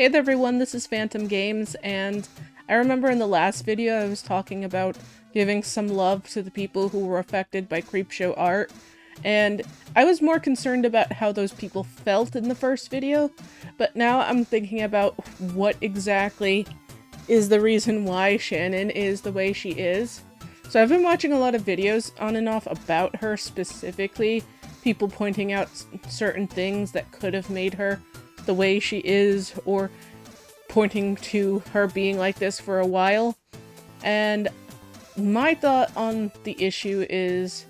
Hey there everyone, this is Phantom Games, and I remember in the last video I was talking about giving some love to the people who were affected by CreepShow art, and I was more concerned about how those people felt in the first video, but now I'm thinking about what exactly is the reason why Shannon is the way she is. So I've been watching a lot of videos on and off about her specifically, people pointing out certain things that could have made her the way she is, or pointing to her being like this for a while. And my thought on the issue is,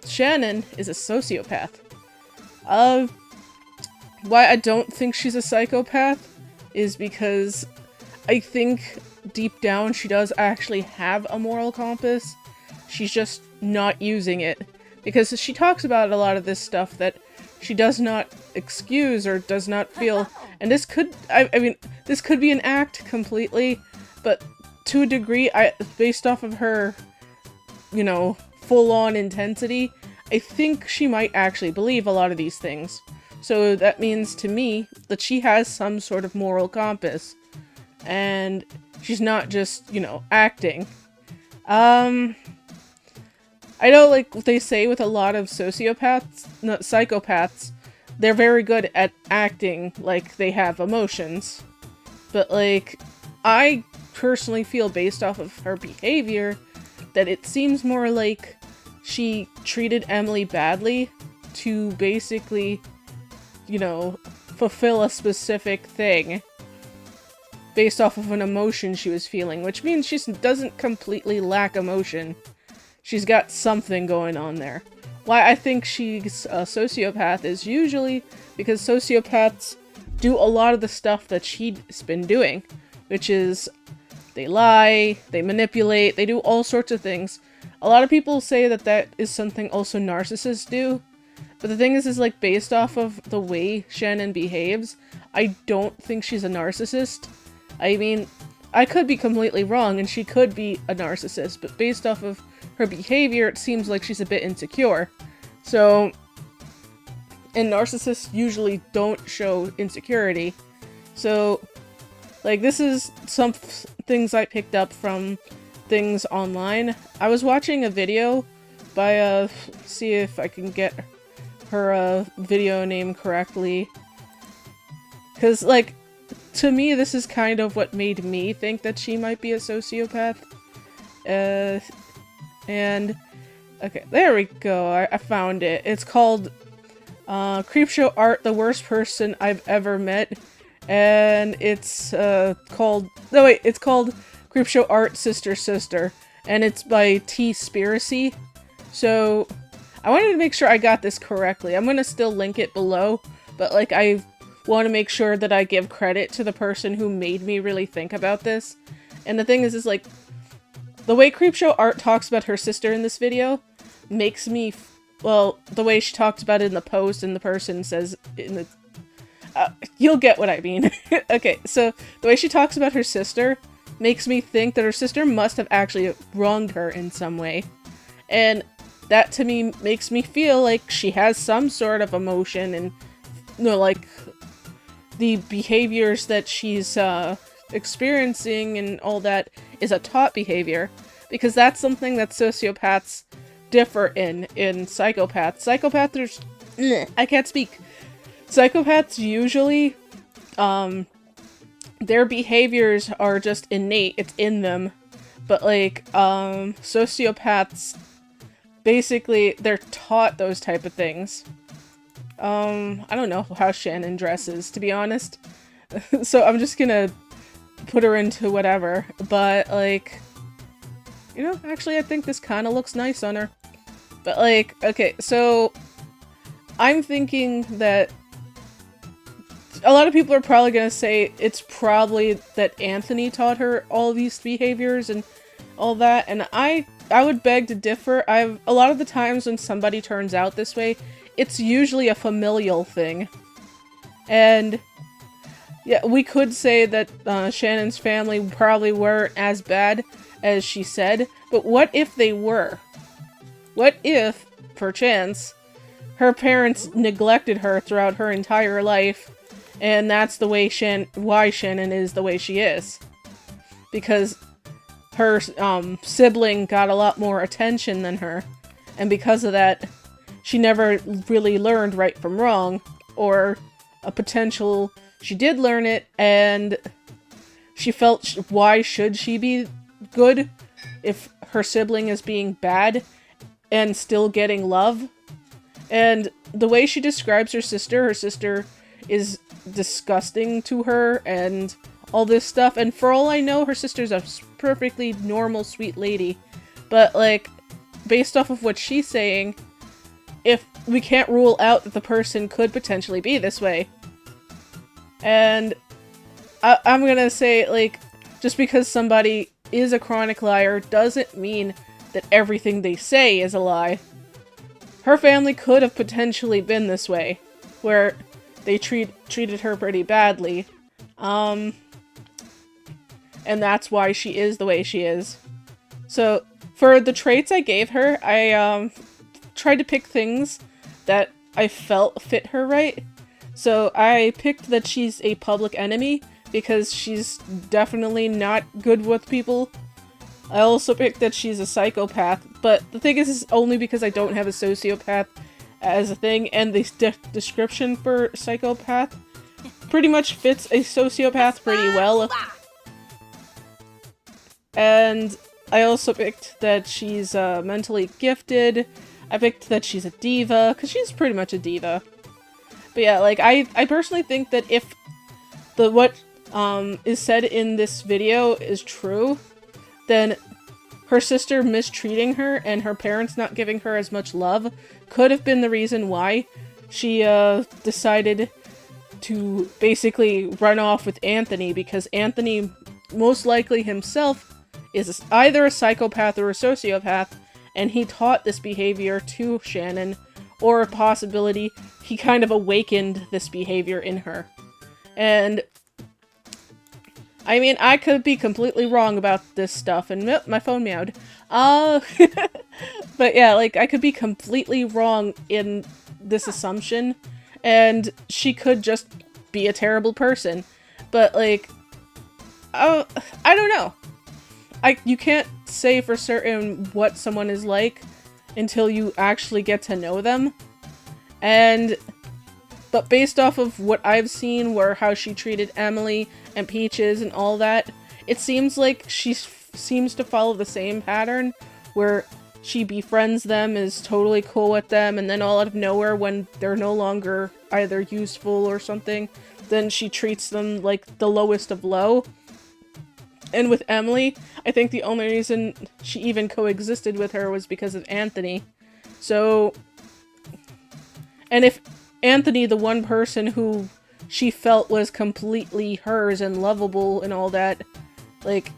Shannon is a sociopath. Why I don't think she's a psychopath is because I think deep down she does actually have a moral compass. She's just not using it. Because she talks about a lot of this stuff that she does not excuse or does not feel, and this could, I mean, this could be an act completely, but to a degree, based off of her, you know, full-on intensity, I think she might actually believe a lot of these things. So that means to me that she has some sort of moral compass, and she's not just, you know, acting. I know, like they say with a lot of psychopaths, they're very good at acting like they have emotions. But, like, I personally feel based off of her behavior that it seems more like she treated Emily badly to basically, you know, fulfill a specific thing based off of an emotion she was feeling, which means she doesn't completely lack emotion. She's got something going on there. Why I think she's a sociopath is usually because sociopaths do a lot of the stuff that she's been doing, which is they lie, they manipulate, they do all sorts of things. A lot of people say that that is something also narcissists do, but the thing is like based off of the way Shannon behaves, I don't think she's a narcissist. I mean, I could be completely wrong and she could be a narcissist, but based off of her behavior, it seems like she's a bit insecure. So, and narcissists usually don't show insecurity. So, like, this is some things I picked up from things online. I was watching a video by, see if I can get her, video name correctly. Because, like, to me, this is kind of what made me think that she might be a sociopath. And, okay, there we go, I found it. It's called, CreepShow Art, the Worst Person I've Ever Met. And it's, called CreepShow Art, Sister Sister. And it's by Spiracy. So, I wanted to make sure I got this correctly. I'm gonna still link it below, but, like, I want to make sure that I give credit to the person who made me really think about this. And the thing is like, the way CreepShow Art talks about her sister in this video makes me, well, the way she talks about it in the post and the person says in the, you'll get what I mean. Okay, so the way she talks about her sister makes me think that her sister must have actually wronged her in some way. And that to me makes me feel like she has some sort of emotion and, you know, like, the behaviors that she's experiencing and all that is a taught behavior, because that's something that sociopaths differ in psychopaths. Psychopaths, I can't speak. Psychopaths usually, their behaviors are just innate, it's in them, but like, sociopaths, basically, they're taught those type of things. I don't know how Shannon dresses, to be honest. So I'm just gonna put her into whatever. But, like, you know, actually I think this kind of looks nice on her. But, like, okay, so I'm thinking that a lot of people are probably gonna say it's probably that Anthony taught her all these behaviors and all that, and I would beg to differ. A lot of the times when somebody turns out this way, it's usually a familial thing. And yeah, we could say that Shannon's family probably weren't as bad as she said, but what if they were? What if, perchance, her parents neglected her throughout her entire life, And that's the way why Shannon is the way she is. Because her sibling got a lot more attention than her. And because of that, she never really learned right from wrong. Or a potential... She did learn it, and she felt, why should she be good if her sibling is being bad and still getting love? And the way she describes her sister is disgusting to her and all this stuff. And for all I know, her sister's a perfectly normal, sweet lady. But, like, based off of what she's saying, if we can't rule out that the person could potentially be this way. And I'm gonna say, like, just because somebody is a chronic liar doesn't mean that everything they say is a lie. Her family could have potentially been this way, where they treated her pretty badly. And that's why she is the way she is. So, for the traits I gave her, I tried to pick things that I felt fit her right. So I picked that she's a public enemy, because she's definitely not good with people. I also picked that she's a psychopath, but the thing is only because I don't have a sociopath as a thing, and the description for psychopath pretty much fits a sociopath pretty well. And I also picked that she's mentally gifted. I picked that she's a diva, because she's pretty much a diva. But yeah, like, I personally think that if what is said in this video is true, then her sister mistreating her and her parents not giving her as much love could have been the reason why she decided to basically run off with Anthony, because Anthony, most likely himself, is either a psychopath or a sociopath, and he taught this behavior to Shannon, or a possibility he kind of awakened this behavior in her. And I mean, I could be completely wrong about this stuff, and my phone meowed. But yeah, like, I could be completely wrong in this assumption, and she could just be a terrible person. But, like, I don't know. You can't say for certain what someone is like until you actually get to know them. But based off of what I've seen, how she treated Emily and Peaches and all that, it seems like she seems to follow the same pattern, where she befriends them, is totally cool with them, and then all out of nowhere, when they're no longer either useful or something, then she treats them like the lowest of low. And with Emily, I think the only reason she even coexisted with her was because of Anthony. So, and if Anthony, the one person who she felt was completely hers and lovable and all that, like,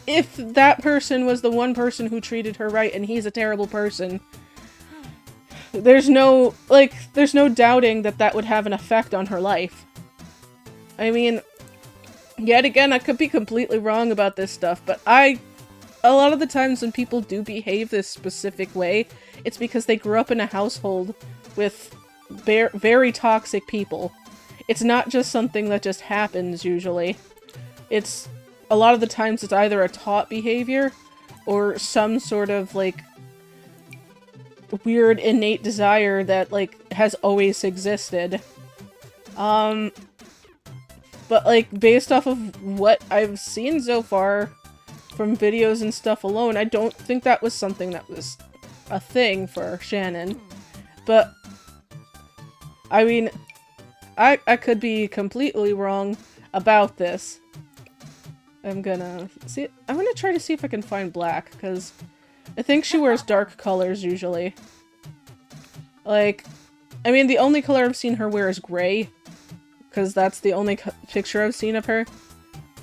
if that person was the one person who treated her right and he's a terrible person, there's no doubting that would have an effect on her life. I mean, yet again, I could be completely wrong about this stuff, but a lot of the times when people do behave this specific way, it's because they grew up in a household with very toxic people. It's not just something that just happens, usually. It's, a lot of the times, it's either a taught behavior, or some sort of, like, weird innate desire that, like, has always existed. But, like, based off of what I've seen so far from videos and stuff alone, I don't think that was something that was a thing for Shannon. But, I mean, I could be completely wrong about this. I'm gonna try to see if I can find black, because I think she wears dark colors usually. Like, I mean, the only color I've seen her wear is gray, because that's the only picture I've seen of her.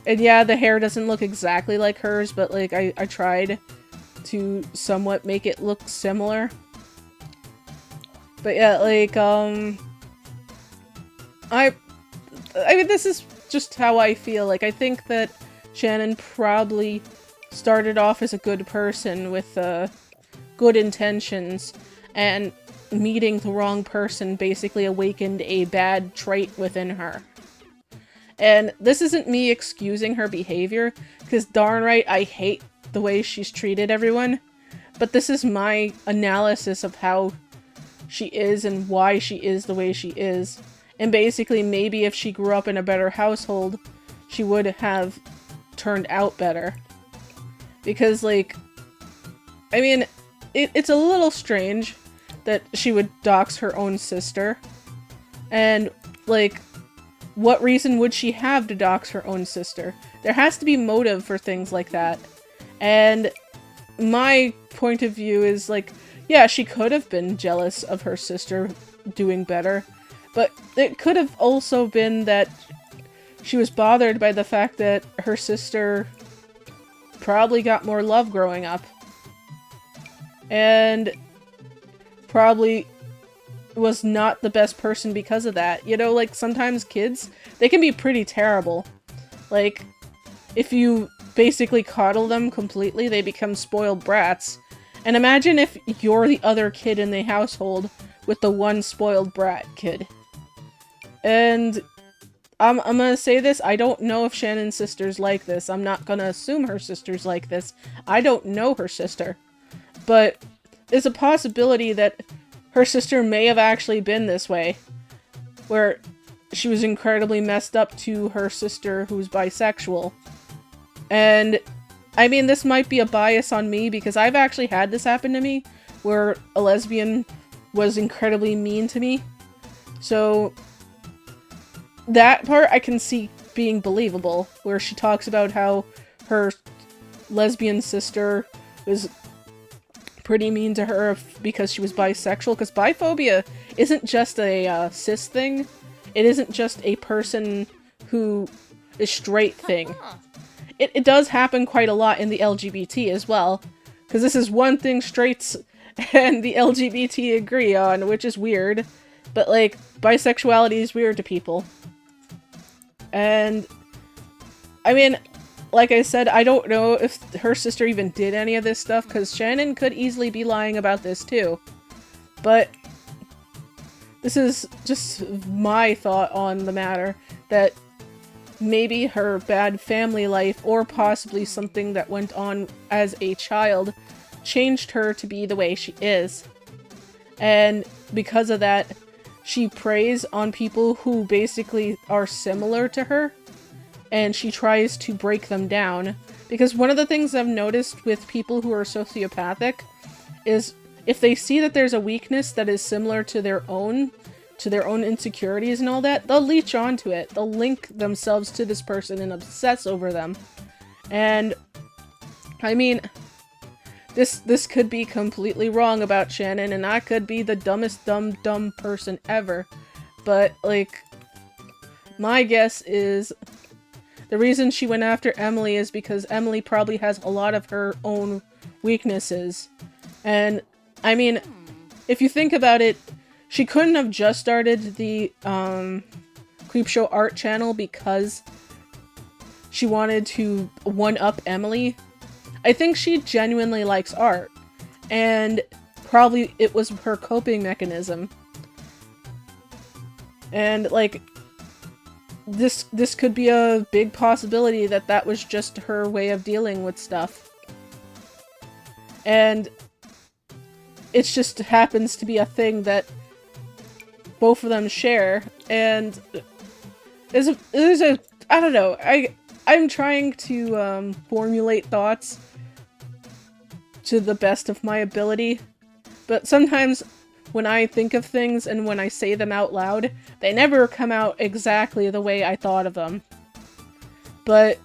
And yeah, the hair doesn't look exactly like hers, but, like, I tried to somewhat make it look similar. But yeah, like, I mean, this is just how I feel. Like, I think that Shannon probably started off as a good person with, good intentions, and meeting the wrong person basically awakened a bad trait within her. And this isn't me excusing her behavior, because darn right I hate the way she's treated everyone, but this is my analysis of how she is and why she is the way she is. And basically, maybe if she grew up in a better household, she would have turned out better. Because, like, I mean, it's a little strange that she would dox her own sister. And, like, what reason would she have to dox her own sister? There has to be motive for things like that. And my point of view is, like, yeah, she could have been jealous of her sister doing better, but it could have also been that she was bothered by the fact that her sister probably got more love growing up. And probably was not the best person because of that. You know, like, sometimes kids, they can be pretty terrible. Like, if you basically coddle them completely, they become spoiled brats. And imagine if you're the other kid in the household with the one spoiled brat kid. And I'm gonna say this, I don't know if Shannon's sister's like this. I'm not gonna assume her sister's like this. I don't know her sister. But there's a possibility that her sister may have actually been this way. Where she was incredibly messed up to her sister who's bisexual. And I mean, this might be a bias on me because I've actually had this happen to me, where a lesbian was incredibly mean to me. So that part I can see being believable, where she talks about how her lesbian sister was pretty mean to her because she was bisexual, because biphobia isn't just a cis thing. It isn't just a person who is straight thing. It does happen quite a lot in the LGBT as well, because this is one thing straights and the LGBT agree on, which is weird, but, like, bisexuality is weird to people. And, I mean, like I said, I don't know if her sister even did any of this stuff, because Shannon could easily be lying about this too. But this is just my thought on the matter, that maybe her bad family life, or possibly something that went on as a child, changed her to be the way she is. And because of that, she preys on people who basically are similar to her, and she tries to break them down. Because one of the things I've noticed with people who are sociopathic is if they see that there's a weakness that is similar to their own insecurities and all that, they'll leech onto it. They'll link themselves to this person and obsess over them. And I mean, this could be completely wrong about Shannon, and I could be the dumbest dumb person ever. But, like, my guess is the reason she went after Emily is because Emily probably has a lot of her own weaknesses. And I mean, if you think about it, she couldn't have just started the CreepShow art channel because she wanted to one-up Emily. I think she genuinely likes art, and probably it was her coping mechanism. And, like, this could be a big possibility that that was just her way of dealing with stuff. And it just happens to be a thing that both of them share, and there's a I don't know, I'm trying to formulate thoughts to the best of my ability, but sometimes when I think of things and when I say them out loud, they never come out exactly the way I thought of them. But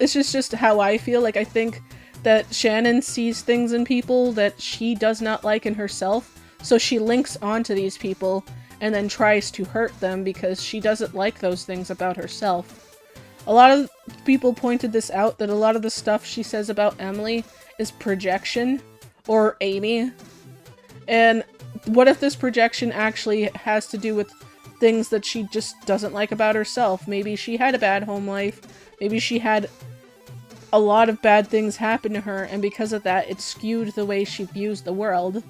it's just how I feel. Like, I think that Shannon sees things in people that she does not like in herself, so she links onto these people and then tries to hurt them because she doesn't like those things about herself. A lot of people pointed this out, that a lot of the stuff she says about Emily is projection, or Amy. And what if this projection actually has to do with things that she just doesn't like about herself? Maybe she had a bad home life, maybe she had a lot of bad things happen to her, and because of that, it skewed the way she views the world.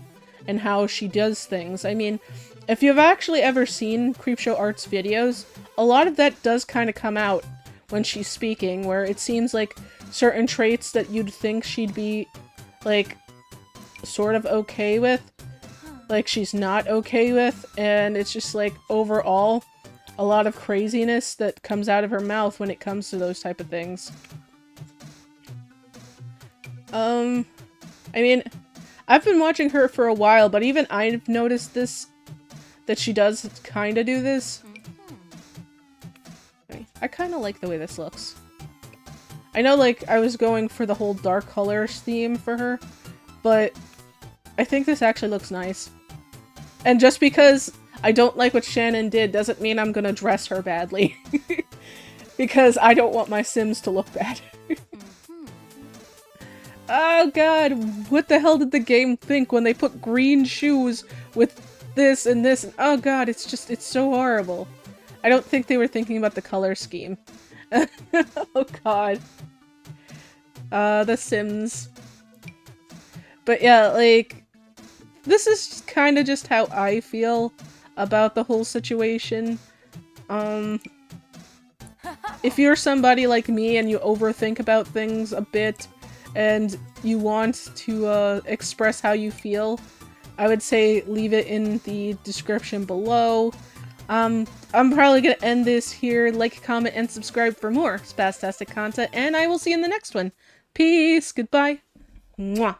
and how she does things. I mean, if you've actually ever seen CreepShow Art's videos, a lot of that does kind of come out when she's speaking, where it seems like certain traits that you'd think she'd be, like, sort of okay with, like, she's not okay with, and it's just, like, overall, a lot of craziness that comes out of her mouth when it comes to those type of things. I mean, I've been watching her for a while, but even I've noticed this, that she does kind of do this. I kind of like the way this looks. I know, like, I was going for the whole dark colors theme for her, but I think this actually looks nice. And just because I don't like what Shannon did doesn't mean I'm gonna dress her badly. Because I don't want my Sims to look bad. Oh god, what the hell did the game think when they put green shoes with this and this? And oh god, it's just, it's so horrible. I don't think they were thinking about the color scheme. Oh god. The Sims. But yeah, like, this is kind of just how I feel about the whole situation. If you're somebody like me and you overthink about things a bit, and you want to express how you feel, I would say leave it in the description below. I'm probably gonna end this here. Like, comment, and subscribe for more Spastastic content, and I will see you in the next one. Peace, goodbye, mwah.